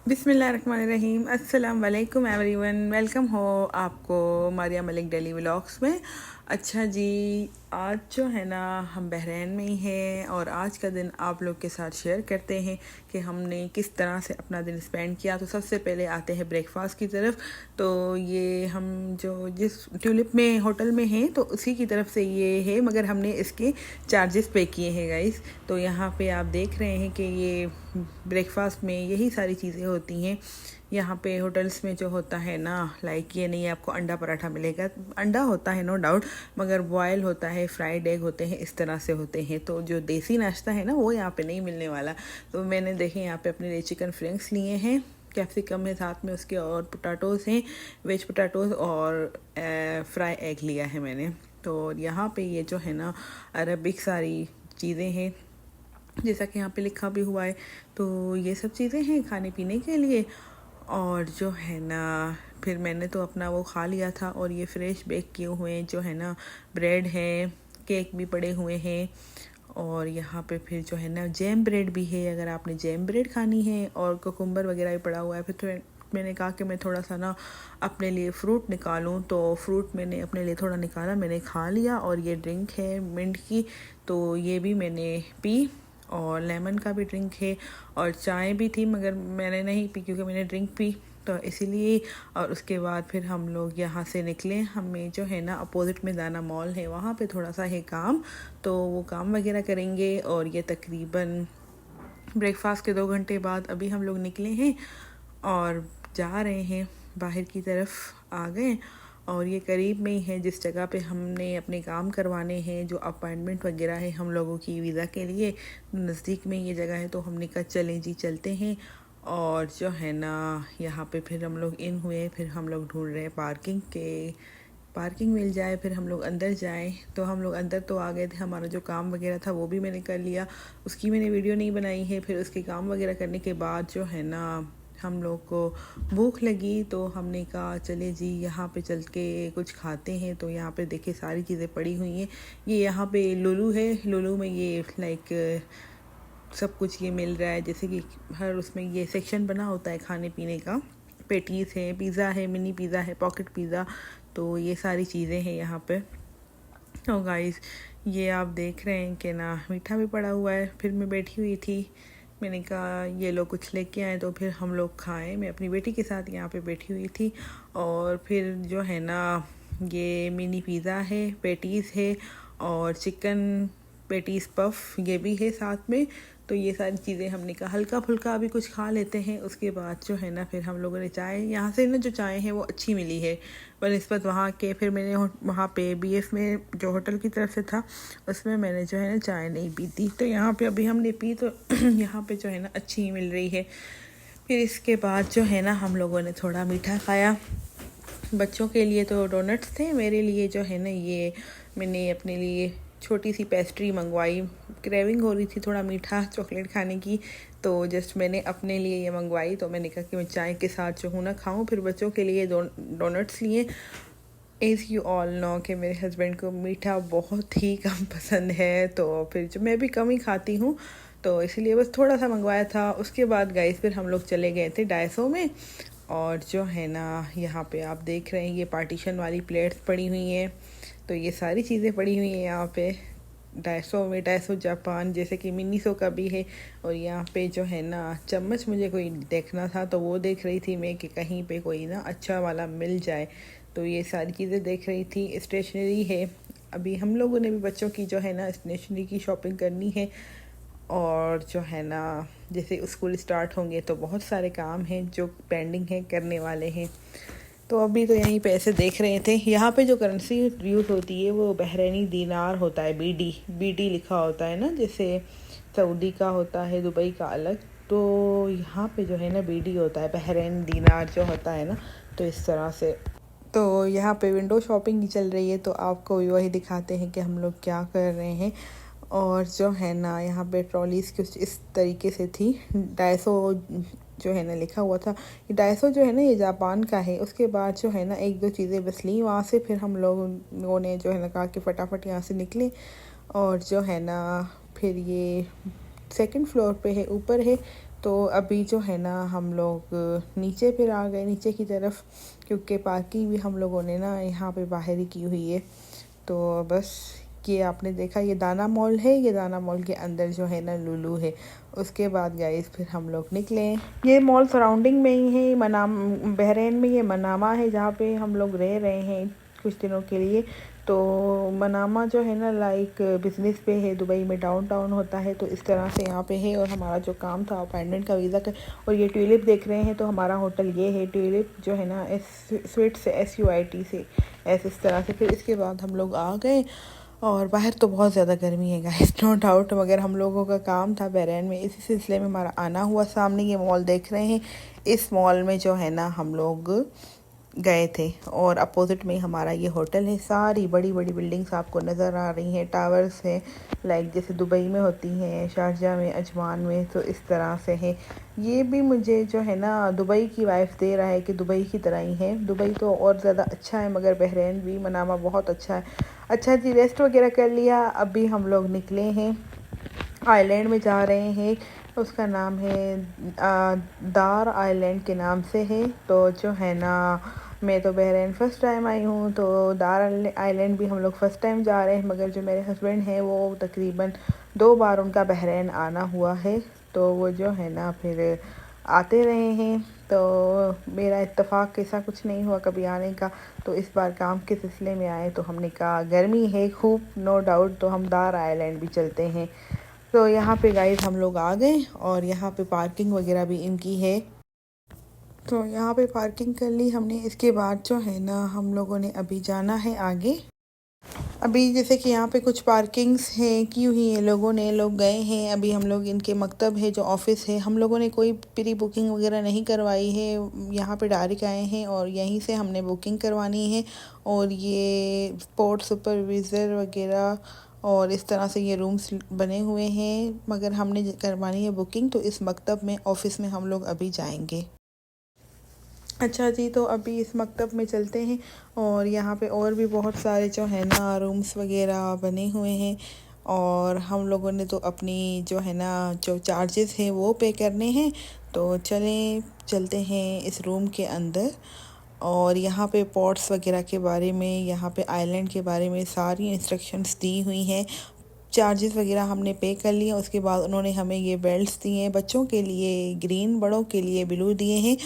बिस्मिल्लाहिर्रहमानिर्रहीम। अस्सलाम वालेकुम एवरीवन, वेलकम हो आपको मारिया मलिक डेली व्लॉग्स में। अच्छा जी, आज जो है ना हम बहरीन में ही हैं और आज का दिन आप लोग के साथ शेयर करते हैं कि हमने किस तरह से अपना दिन स्पेंड किया। तो सबसे पहले आते हैं ब्रेकफास्ट की तरफ। तो ये हम जो जिस ट्यूलिप में होटल में हैं तो उसी की तरफ से ये है, मगर हमने इसके चार्जेस पे किए हैं गाइस। तो यहाँ पे आप देख रहे हैं कि ये ब्रेकफास्ट में यही सारी चीज़ें होती हैं। यहाँ पे होटल्स में जो होता है ना, लाइक ये नहीं आपको अंडा पराठा मिलेगा, अंडा होता है नो डाउट, मगर बॉयल होता है, फ्राइड एग होते हैं, इस तरह से होते हैं। तो जो देसी नाश्ता है ना वो यहाँ पे नहीं मिलने वाला। तो मैंने देखे यहाँ पे अपने लिए चिकन फ्रिंक्स लिए हैं, कैप्सिकम है साथ में उसके, और पोटैटोज़ हैं, वेज पोटैटोज़, और फ्राई एग लिया है मैंने। तो यहाँ पे ये जो है ना अरबिक सारी चीज़ें हैं, जैसा कि यहाँ पे लिखा भी हुआ है। तो ये सब चीज़ें हैं खाने पीने के लिए। और जो है ना फिर मैंने तो अपना वो खा लिया था। और ये फ्रेश बेक किए हुए जो है ना ब्रेड है, केक भी पड़े हुए हैं, और यहाँ पे फिर जो है ना जैम ब्रेड भी है अगर आपने जैम ब्रेड खानी है, और कुकुम्बर वगैरह भी पड़ा हुआ है। फिर तो मैंने कहा कि मैं थोड़ा सा ना अपने लिए फ़्रूट निकालूं, तो फ्रूट मैंने अपने लिए थोड़ा निकाला, मैंने खा लिया। और ये ड्रिंक है मिंट की, तो ये भी मैंने पी, और लेमन का भी ड्रिंक है, और चाय भी थी मगर मैंने नहीं पी क्योंकि मैंने ड्रिंक पी, तो इसीलिए। और उसके बाद फिर हम लोग यहाँ से निकले। हमें जो है ना अपोजिट में दाना मॉल है, वहाँ पे थोड़ा सा है काम, तो वो काम वगैरह करेंगे। और ये तकरीबन ब्रेकफास्ट के 2 घंटे बाद अभी हम लोग निकले हैं और जा रहे हैं बाहर की तरफ आ गए। और ये करीब में ही है जिस जगह पे हमने अपने काम करवाने हैं, जो अपॉइंटमेंट वगैरह है हम लोगों की वीज़ा के लिए, नज़दीक में ये जगह है। तो हमने कहा चलें जी चलते हैं। और जो है ना यहाँ पे फिर हम लोग इन हुए, फिर हम लोग ढूंढ रहे हैं पार्किंग मिल जाए, फिर हम लोग अंदर जाएं। तो हम लोग अंदर तो आ गए थे, हमारा जो काम वगैरह था वो भी मैंने कर लिया, उसकी मैंने वीडियो नहीं बनाई है। फिर उसके काम वगैरह करने के बाद जो है ना हम लोग को भूख लगी, तो हमने कहा चले जी यहाँ पे चल के कुछ खाते हैं। तो यहाँ पे देखे सारी चीज़ें पड़ी हुई हैं। ये यहाँ पे लुलू है, लुलू में ये लाइक सब कुछ ये मिल रहा है, जैसे कि हर उसमें ये सेक्शन बना होता है खाने पीने का। पेटीज़ है, पिज़्ज़ा है, मिनी पिज़्ज़ा है, पॉकेट पिज़्ज़ा, तो ये सारी चीज़ें हैं यहाँ पे। तो गाइस ये आप देख रहे हैं कि ना मीठा भी पड़ा हुआ है। फिर मैं बैठी हुई थी, मैंने कहा ये लोग कुछ लेके आए तो फिर हम लोग खाएं। मैं अपनी बेटी के साथ यहाँ पे बैठी हुई थी। और फिर जो है ना ये मिनी पिज़्ज़ा है, पेटीज़ है, और चिकन पेटीज़ पफ ये भी है साथ में। तो ये सारी चीज़ें हमने कहा हल्का फुल्का अभी कुछ खा लेते हैं। उसके बाद जो है ना फिर हम लोगों ने चाय, यहाँ से ना जो चाय है वो अच्छी मिली है बनस्बत वहाँ के। फिर मैंने वहाँ पे BF में जो होटल की तरफ से था उसमें मैंने जो है ना चाय नहीं पी थी, तो यहाँ पे अभी हमने पी, तो यहाँ पे जो है ना अच्छी ही मिल रही है। फिर इसके बाद जो है ना हम लोगों ने थोड़ा मीठा खाया। बच्चों के लिए तो डोनट्स थे, मेरे लिए जो है ना ये मैंने अपने लिए छोटी सी पेस्ट्री मंगवाई। क्रेविंग हो रही थी थोड़ा मीठा चॉकलेट खाने की, तो जस्ट मैंने अपने लिए ये मंगवाई। तो मैंने कहा कि मैं चाय के साथ जो हूँ ना खाऊँ। फिर बच्चों के लिए डोनट्स लिए। एज़ यू ऑल नो कि मेरे हस्बैंड को मीठा बहुत ही कम पसंद है, तो फिर जो मैं भी कम ही खाती हूँ, तो इसलिए बस थोड़ा सा मंगवाया था। उसके बाद गाइस फिर हम लोग चले गए थे डायसो में। और जो है ना यहाँ पे आप देख रहे हैं ये पार्टीशन वाली प्लेट्स पड़ी हुई हैं, तो ये सारी चीज़ें पड़ी हुई हैं यहाँ पे डायसो में। डायसो जापान जैसे कि मिनीसो का भी है। और यहाँ पे जो है ना चम्मच मुझे कोई देखना था, तो वो देख रही थी मैं कि कहीं पे कोई ना अच्छा वाला मिल जाए, तो ये सारी चीज़ें देख रही थी। स्टेशनरी है, अभी हम लोगों ने भी बच्चों की जो है ना स्टेशनरी की शॉपिंग करनी है। और जो है ना जैसे स्कूल स्टार्ट होंगे तो बहुत सारे काम हैं जो पेंडिंग है, करने वाले हैं। तो अभी तो यहीं पे ऐसे देख रहे थे। यहाँ पे जो करेंसी यूज़ होती है वो बहरीनी दीनार होता है, BD लिखा होता है ना, जैसे सऊदी का होता है, दुबई का अलग। तो यहाँ पे जो है ना BD होता है, बहरीन दीनार जो होता है ना, तो इस तरह से। तो यहाँ पे विंडो शॉपिंग चल रही है, तो आपको वही दिखाते हैं कि हम लोग क्या कर रहे हैं। और जो है ना यहाँ पे ट्रॉलीज़ कुछ इस तरीके से थी। डायसो जो है ना लिखा हुआ था, ये डायसो जो है ना ये जापान का है। उसके बाद जो है ना 1-2 चीज़ें बस ली वहाँ से। फिर हम लोगों ने जो है ना कहा कि फटाफट यहाँ से निकले। और जो है ना फिर ये सेकंड फ्लोर पे है, ऊपर है, तो अभी जो है ना हम लोग नीचे फिर आ गए, नीचे की तरफ, क्योंकि पार्किंग भी हम लोगों ने ना यहाँ पे बाहर ही की हुई है। तो बस ये आपने देखा, ये दाना मॉल है, ये दाना मॉल के अंदर जो है ना लुलु है। उसके बाद गाइस फिर हम लोग निकले। ये मॉल सराउंडिंग में ही है, बहरीन में ये मनामा है जहाँ पे हम लोग रह रहे हैं कुछ दिनों के लिए। तो मनामा जो है ना लाइक बिज़नेस पे है, दुबई में डाउनटाउन होता है, तो इस तरह से यहाँ पे है। और हमारा जो काम था अपॉइंटमेंट का वीज़ा का, और ये ट्यूलिप देख रहे हैं, तो हमारा होटल ये है ट्यूलिप जो है ना स्वीट से SUIT से ऐसे इस तरह से। फिर इसके बाद हम लोग आ गए, और बाहर तो बहुत ज़्यादा गर्मी है गाइस, नो डाउट, मगर हम लोगों का काम था बहरीन में, इसी सिलसिले में हमारा आना हुआ। सामने ये मॉल देख रहे हैं, इस मॉल में जो है ना हम लोग गए थे, और अपोजिट में हमारा ये होटल है। सारी बड़ी बड़ी बिल्डिंग्स आपको नज़र आ रही हैं, टावर्स हैं, लाइक जैसे दुबई में होती हैं, शारजा में, अजमान में, तो इस तरह से है। ये भी मुझे जो है ना दुबई की वाइफ दे रहा है कि दुबई की तरह ही है। दुबई तो और ज़्यादा अच्छा है, मगर बहरीन भी मनामा बहुत अच्छा है। अच्छा जी, रेस्ट वगैरह कर लिया, अभी हम लोग निकले हैं, आइलैंड में जा रहे हैं। उसका नाम है दार आइलैंड के नाम से है। तो जो है ना मैं तो बहरीन फ़र्स्ट टाइम आई हूँ, तो दार आइलैंड भी हम लोग फ़र्स्ट टाइम जा रहे हैं। मगर जो मेरे हस्बैंड हैं वो तकरीबन 2 बार उनका बहरीन आना हुआ है, तो वो जो है ना फिर आते रहे हैं। तो मेरा इत्तेफाक ऐसा कुछ नहीं हुआ कभी आने का, तो इस बार काम के सिलसिले में आए। तो हमने कहा गर्मी है खूब, नो डाउट, तो हम दार आइलैंड भी चलते हैं। तो यहाँ पे गाइस हम लोग आ गए, और यहाँ पे पार्किंग वगैरह भी इनकी है, तो यहाँ पे पार्किंग कर ली हमने। इसके बाद जो है ना हम लोगों ने अभी जाना है आगे। अभी जैसे कि यहाँ पे कुछ पार्किंग्स हैं की हुई है लोगों ने, लोग गए हैं। अभी हम लोग इनके मकतब है जो ऑफिस है, हम लोगों ने कोई प्री बुकिंग वगैरह नहीं करवाई है, यहाँ पे डायरेक्ट आए हैं और यहीं से हमने बुकिंग करवानी है। और ये स्पोर्ट सुपरवाइज़र वगैरह और इस तरह से ये रूम्स बने हुए हैं, मगर हमने करवानी है बुकिंग। तो इस मकतब में, ऑफ़िस में हम लोग अभी जाएंगे। अच्छा जी, तो अभी इस मकतब में चलते हैं, और यहाँ पे और भी बहुत सारे जो है ना रूम्स वगैरह बने हुए हैं। और हम लोगों ने तो अपनी जो है ना जो चार्जेस हैं वो पे करने हैं। तो चलते हैं इस रूम के अंदर। और यहाँ पे पॉट्स वगैरह के बारे में, यहाँ पे आइलैंड के बारे में सारी इंस्ट्रक्शंस दी हुई हैं। चार्जेस वगैरह हमने पे कर लिए। उसके बाद उन्होंने हमें ये बेल्ट्स दिए हैं, बच्चों के लिए ग्रीन, बड़ों के लिए ब्लू दिए हैं।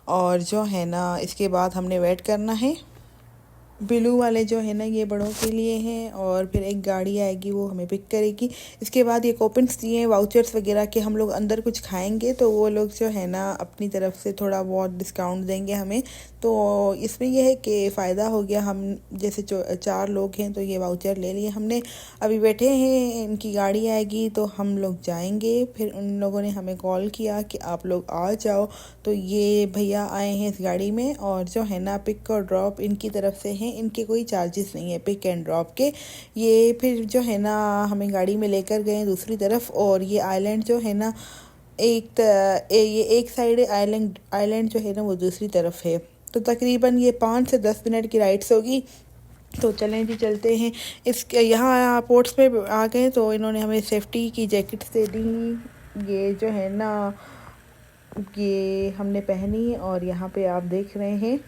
और जो है ना इसके बाद हमने वेट करना है। ब्लू वाले जो है ना ये बड़ों के लिए हैं, और फिर एक गाड़ी आएगी वो हमें पिक करेगी। इसके बाद ये कूपन्स दिए हैं, वाउचर्स वगैरह के, हम लोग अंदर कुछ खाएंगे तो वो लोग जो है ना अपनी तरफ से थोड़ा बहुत डिस्काउंट देंगे हमें। तो इसमें यह है कि फ़ायदा हो गया, हम जैसे 4 लोग हैं तो ये वाउचर ले लिए हमने। अभी बैठे हैं, इनकी गाड़ी आएगी तो हम लोग जाएंगे। फिर उन लोगों ने हमें कॉल किया कि आप लोग आ जाओ, तो ये भैया आए हैं इस गाड़ी में। और जो है ना पिक और ड्रॉप इनकी तरफ से हैं, इनके कोई चार्जेस नहीं है पिक एंड ड्रॉप के। ये फिर जो है ना हमें गाड़ी में लेकर गए दूसरी तरफ। और ये आइलैंड जो है ना ये एक साइड है, आइलैंड जो है ना वो दूसरी तरफ है। तो तकरीबन ये 5 से 10 मिनट की राइड्स होगी। तो चलें जी, चलते हैं। यहाँ पोर्ट्स पे आ गए तो इन्होंने हमें सेफ्टी की जैकेट्स दे दी, ये जो है ना ये हमने पहनी। और यहाँ पे आप देख रहे हैं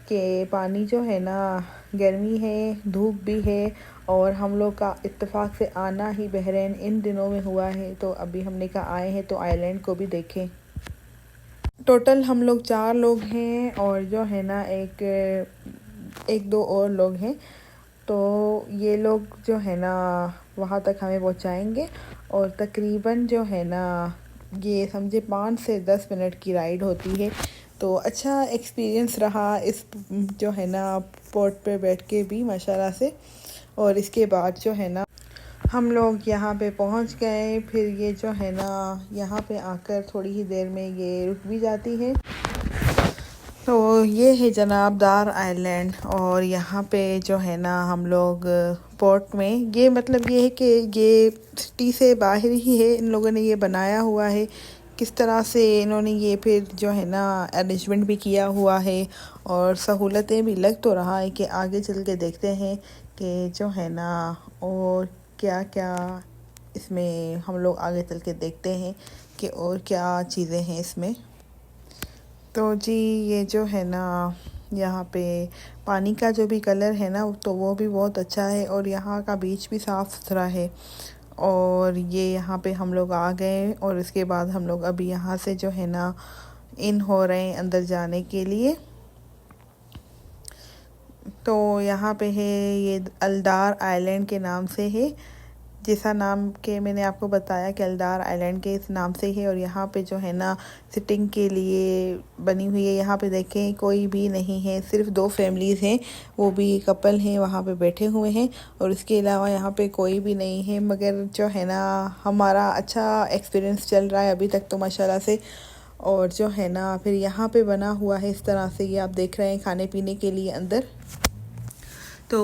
कि पानी जो है ना गर्मी है, धूप भी है, और हम लोग का इत्तेफाक से आना ही बहरीन इन दिनों में हुआ है। तो अभी हमने कहा आए हैं तो आइलैंड को भी देखें। टोटल हम लोग 4 लोग हैं, और जो है ना एक दो और लोग हैं। तो ये लोग जो है ना वहाँ तक हमें पहुँचाएंगे। और तकरीबन जो है ना ये समझे 5 से 10 मिनट की राइड होती है। तो अच्छा एक्सपीरियंस रहा इस जो है ना पोर्ट पे बैठ के भी माशाल्लाह से। और इसके बाद जो है ना हम लोग यहाँ पे पहुँच गए। फिर ये जो है ना यहाँ पे आकर थोड़ी ही देर में ये रुक भी जाती है। तो ये है जनाब दार आइलैंड, और यहाँ पे जो है ना हम लोग पोर्ट में, ये मतलब ये है कि ये सिटी से बाहर ही है, इन लोगों ने ये बनाया हुआ है। किस तरह से इन्होंने ये फिर जो है ना अरेंजमेंट भी किया हुआ है, और सहूलतें भी। लग तो रहा है कि आगे चल के देखते हैं कि जो है ना और क्या क्या इसमें हम लोग आगे चल के देखते हैं कि और क्या चीज़ें हैं इसमें। तो जी ये जो है ना यहाँ पे पानी का जो भी कलर है ना तो वो भी बहुत अच्छा है और यहाँ का बीच भी साफ़ सुथरा है। और ये यहाँ पे हम लोग आ गए और इसके बाद हम लोग अभी यहाँ से जो है ना इन हो रहे हैं अंदर जाने के लिए। तो यहाँ पे है ये अल्दार आइलैंड के नाम से है, जैसा नाम के मैंने आपको बताया कि अल्दार आइलैंड के इस नाम से है। और यहाँ पे जो है ना सिटिंग के लिए बनी हुई है। यहाँ पे देखें कोई भी नहीं है, सिर्फ 2 फैमिलीज़ हैं, वो भी कपल हैं वहाँ पे बैठे हुए हैं और इसके अलावा यहाँ पे कोई भी नहीं है। मगर जो है ना हमारा अच्छा एक्सपीरियंस चल रहा है अभी तक तो माशाल्लाह से। और जो है ना फिर यहाँ पे बना हुआ है इस तरह से, ये आप देख रहे हैं खाने पीने के लिए अंदर। तो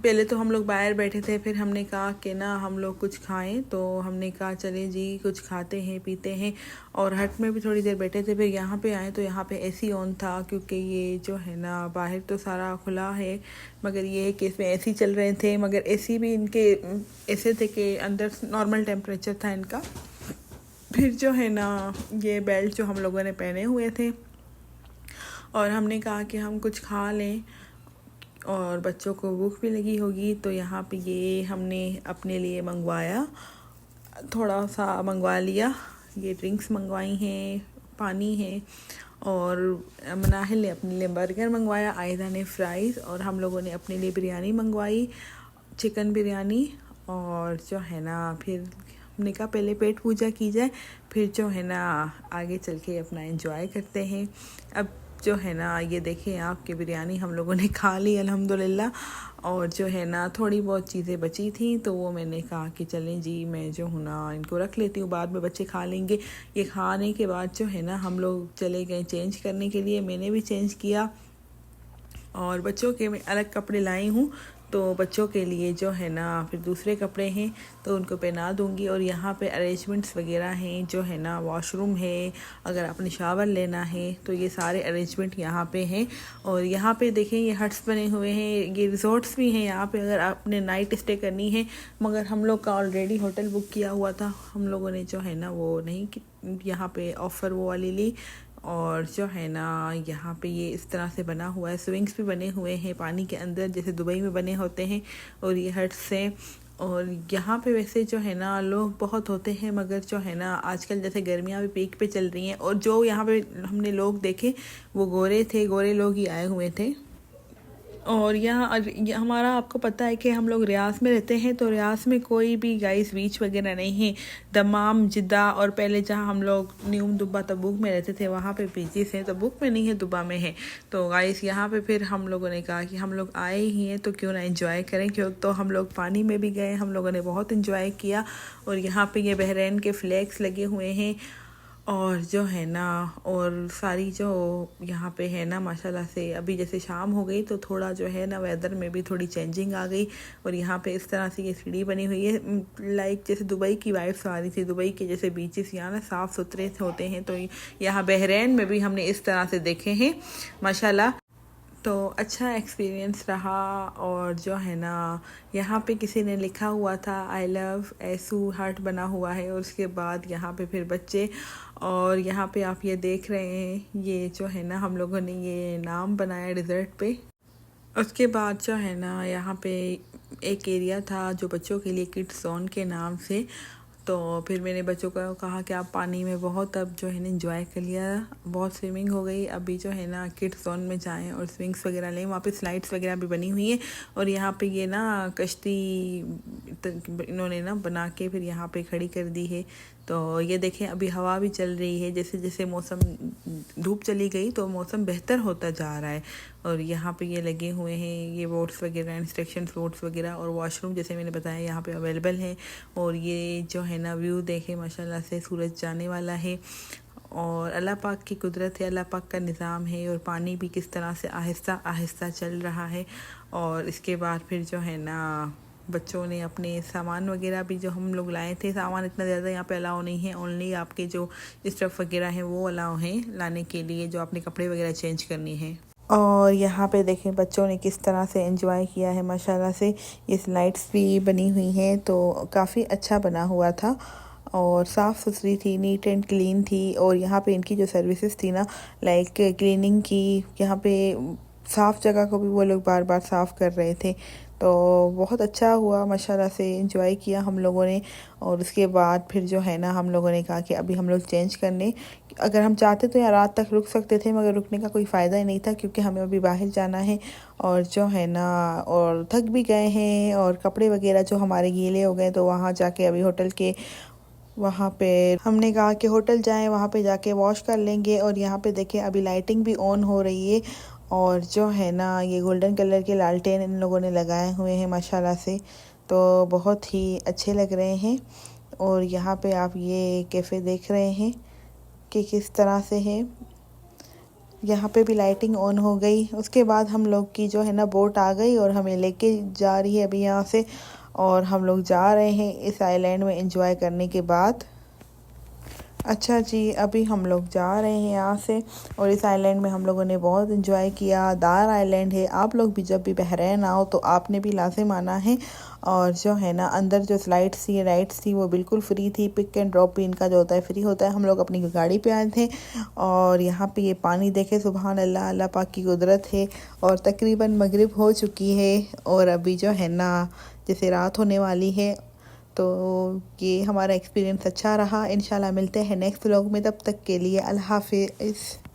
पहले तो हम लोग बाहर बैठे थे, फिर हमने कहा कि ना हम लोग कुछ खाएं, तो हमने कहा चले जी कुछ खाते हैं पीते हैं। और हट में भी थोड़ी देर बैठे थे, फिर यहाँ पे आए तो यहाँ पे एसी ऑन था, क्योंकि ये जो है ना बाहर तो सारा खुला है मगर ये है कि इसमें एसी चल रहे थे। मगर एसी भी इनके ऐसे थे कि अंदर नॉर्मल टेम्परेचर था इनका। फिर जो है ना ये बेल्ट जो हम लोगों ने पहने हुए थे और हमने कहा कि हम कुछ खा लें और बच्चों को भूख भी लगी होगी। तो यहाँ पे ये हमने अपने लिए मंगवाया, थोड़ा सा मंगवा लिया। ये ड्रिंक्स मंगवाई हैं, पानी है। और मनाहिल ने अपने लिए बर्गर मंगवाया, आयदा ने फ्राइज़, और हम लोगों ने अपने लिए बिरयानी मंगवाई, चिकन बिरयानी। और जो है ना फिर हमने कहा पहले पेट पूजा की जाए, फिर जो है ना आगे चल के अपना एंजॉय करते हैं। अब जो है ना ये देखें आपकी बिरयानी हम लोगों ने खा ली अल्हम्दुलिल्लाह। और जो है ना थोड़ी बहुत चीज़ें बची थी तो वो मैंने कहा कि चलें जी मैं जो हूँ ना इनको रख लेती हूँ, बाद में बच्चे खा लेंगे। ये खाने के बाद जो है ना हम लोग चले गए चेंज करने के लिए, मैंने भी चेंज किया और बच्चों के मैं अलग कपड़े लाई हूँ, तो बच्चों के लिए जो है ना फिर दूसरे कपड़े हैं तो उनको पहना दूँगी। और यहाँ पे अरेंजमेंट्स वगैरह हैं, जो है ना वॉशरूम है, अगर आपने शावर लेना है तो ये सारे अरेंजमेंट यहाँ पे हैं। और यहाँ पे देखें ये हट्स बने हुए हैं, ये रिजॉर्ट्स भी हैं यहाँ पे अगर आपने नाइट स्टे करनी है। मगर हम लोग का ऑलरेडी होटल बुक किया हुआ था, हम लोगों ने जो है ना वो नहीं यहाँ पे ऑफ़र वो वाली ली। और जो है ना यहाँ पे ये इस तरह से बना हुआ है, स्विंग्स भी बने हुए हैं पानी के अंदर जैसे दुबई में बने होते हैं। और ये हट्स हैं। और यहाँ पे वैसे जो है ना लोग बहुत होते हैं, मगर जो है ना आजकल जैसे गर्मियाँ भी पीक पे चल रही हैं और जो यहाँ पे हमने लोग देखे वो गोरे थे, गोरे लोग ही आए हुए थे। और यहाँ हमारा आपको पता है कि हम लोग रियाज में रहते हैं, तो रियाज में कोई भी गाइस बीच वगैरह नहीं है। दमाम, जिद्दा और पहले जहाँ हम लोग न्यू दुबा तबूक में रहते थे वहाँ पे बीचेस हैं, तबूक में नहीं है दुबा में है। तो गाइस यहाँ पे फिर हम लोगों ने कहा कि हम लोग आए ही हैं तो क्यों ना एंजॉय करें, क्यों तो हम लोग पानी में भी गए, हम लोगों ने बहुत इन्जॉय किया। और यहाँ पर ये बहरीन के फ्लैग्स लगे हुए हैं और जो है ना और सारी जो यहाँ पे है ना माशाल्लाह से अभी जैसे शाम हो गई तो थोड़ा जो है ना वेदर में भी थोड़ी चेंजिंग आ गई। और यहाँ पे इस तरह से ये सीढ़ी बनी हुई है, लाइक जैसे दुबई की वाइब्स आ रही थी, दुबई के जैसे बीचेस यहाँ ना साफ़ सुथरे होते हैं, तो यहाँ बहरीन में भी हमने इस तरह से देखे हैं माशाल्लाह। तो अच्छा एक्सपीरियंस रहा। और जो है ना यहाँ पे किसी ने लिखा हुआ था आई लव ऐसू, हार्ट बना हुआ है। और उसके बाद यहाँ पे फिर बच्चे, और यहाँ पे आप ये देख रहे हैं ये जो है ना हम लोगों ने ये नाम बनाया डिज़र्ट पे। उसके बाद जो है ना यहाँ पे एक एरिया था जो बच्चों के लिए किड्स जोन के नाम से। तो फिर मैंने बच्चों को कहा कि आप पानी में बहुत अब जो है ना इंजॉय कर लिया, बहुत स्विमिंग हो गई, अभी जो है ना किड्स जोन में जाएं और स्विंग्स वगैरह लें। वहाँ पे स्लाइड्स वगैरह भी बनी हुई है। और यहाँ पे ये ना कश्ती इन्होंने ना बना के फिर यहाँ पे खड़ी कर दी है। तो ये देखें अभी हवा भी चल रही है, जैसे जैसे मौसम धूप चली गई तो मौसम बेहतर होता जा रहा है। और यहाँ पे ये लगे हुए हैं ये बोर्ड्स वगैरह, इंस्ट्रक्शन बोर्ड्स वगैरह, और वॉशरूम जैसे मैंने बताया यहाँ पे अवेलेबल है। और ये जो है ना व्यू देखें माशाल्लाह से सूरज जाने वाला है और अल्लाह पाक की कुदरत है, अल्लाह पाक का निज़ाम है। और पानी भी किस तरह से आहिस्ता आहिस्ता चल रहा है। और इसके बाद फिर जो है ना बच्चों ने अपने सामान वगैरह भी जो हम लोग लाए थे, सामान इतना ज़्यादा यहाँ पे अलाउ नहीं है, ओनली आपके जो स्टफ़ वगैरह हैं वो अलाउ हैं लाने के लिए, जो आपने कपड़े वगैरह चेंज करने हैं। और यहाँ पे देखें बच्चों ने किस तरह से एंजॉय किया है माशाल्लाह से। ये स्लाइड्स भी बनी हुई हैं तो काफ़ी अच्छा बना हुआ था। और साफ़ सुथरी थी, नीट एंड क्लीन थी। और यहाँ पे इनकी जो सर्विसेज थी ना, लाइक क्लीनिंग की, यहाँ पे साफ़ जगह को भी वो लोग बार बार साफ़ कर रहे थे। तो बहुत अच्छा हुआ, माशाल्लाह से एंजॉय किया हम लोगों ने। और उसके बाद फिर जो है ना, हम लोगों ने कहा कि अभी हम लोग चेंज करने, अगर हम चाहते तो यहाँ रात तक रुक सकते थे, मगर रुकने का कोई फ़ायदा ही नहीं था क्योंकि हमें अभी बाहर जाना है। और जो है ना, और थक भी गए हैं और कपड़े वगैरह जो हमारे गीले हो गए, तो वहाँ जाके अभी होटल के वहाँ पे हमने कहा कि होटल जाएं, वहाँ पे जाके वॉश कर लेंगे। और यहाँ पे देखें अभी लाइटिंग भी ऑन हो रही है। और जो है ना, ये गोल्डन कलर के लालटेन इन लोगों ने लगाए हुए हैं माशाल्लाह से, तो बहुत ही अच्छे लग रहे हैं। और यहाँ पे आप ये कैफ़े देख रहे हैं कि किस तरह से है। यहाँ पे भी लाइटिंग ऑन हो गई। उसके बाद हम लोग की जो है ना बोट आ गई और हमें लेके जा रही है अभी यहाँ से। और हम लोग जा रहे हैं इस आइलैंड में एंजॉय करने के बाद। अच्छा जी, अभी हम लोग जा रहे हैं यहाँ से। और इस आइलैंड में हम लोगों ने बहुत एंजॉय किया। दार आइलैंड है, आप लोग भी जब भी बहरैन आओ तो आपने भी लाजिम आना है। और जो है ना, अंदर जो स्लाइड्स थी, राइड्स थी, वो बिल्कुल फ्री थी। पिक एंड ड्रॉप भी इनका जो होता है फ्री होता है। हम लोग अपनी गाड़ी पे आए थे। और यहाँ पे ये पानी देखे, सुबहान अल्लाह, अल्लाह पाक की कुदरत है। और तकरीबन मगरिब हो चुकी है और अभी जो है ना, जैसे रात होने वाली है। तो ये हमारा एक्सपीरियंस अच्छा रहा। इंशाल्लाह मिलते हैं नेक्स्ट व्लॉग में, तब तक के लिए अल्लाह हाफिज़।